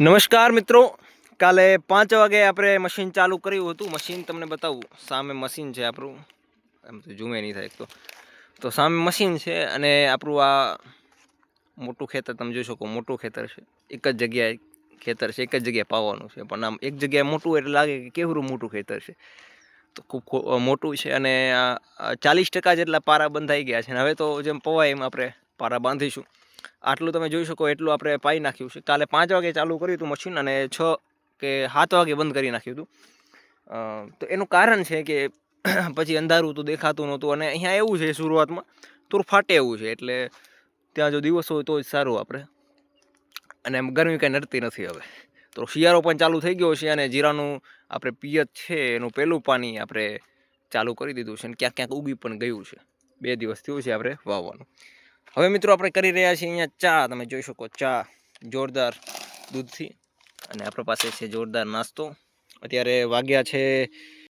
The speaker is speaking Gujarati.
નમસ્કાર મિત્રો, કાલે 5 વાગે આપણે મશીન ચાલુ કર્યું હતું. મશીન તમને બતાવું, સામે મશીન છે આપણું. એમ તો ઝૂમે નહીં થાય તો સામે મશીન છે અને આપણું આ મોટું ખેતર તમે જોઈ શકો. મોટું ખેતર છે, એક જ જગ્યાએ ખેતર છે, એક જ જગ્યાએ પાવાનું છે. પણ આમ એક જગ્યાએ મોટું એટલે લાગે કે કેવડું મોટું ખેતર છે. તો ખૂબ મોટું છે અને 40% જેટલા પારા બંધાઈ ગયા છે. અને હવે તો જેમ પવાય એમ આપણે પારા બાંધીશું. આટલું તમે જોઈ શકો એટલું આપણે પાઈ નાખ્યું છે. કાલે 5 વાગે ચાલુ કર્યું હતું મશીન અને 6 કે 7 વાગે બંધ કરી નાખ્યું હતું. તો એનું કારણ છે કે પછી અંધારું તો દેખાતું નહોતું અને અહીંયા એવું છે શરૂઆતમાં થોડું ફાટે એવું છે. એટલે ત્યાં જો દિવસ હોય તો જ સારું આપણે. અને ગરમી કાંઈ નડતી નથી હવે. તો શિયાળો પણ ચાલુ થઈ ગયો છે અને જીરાનું આપણે પિયત છે એનું પહેલું પાણી આપણે ચાલુ કરી દીધું છે અને ક્યાંક ક્યાંક ઉગી પણ ગયું છે. 2 દિવસ થયું છે આપણે વાવવાનું. હવે મિત્રો આપણે કરી રહ્યા છીએ અહીંયા ચા. તમે જોઈ શકો, ચા જોરદાર દૂધથી અને આપણા પાસે છે જોરદાર નાસ્તો. અત્યારે વાગ્યા છે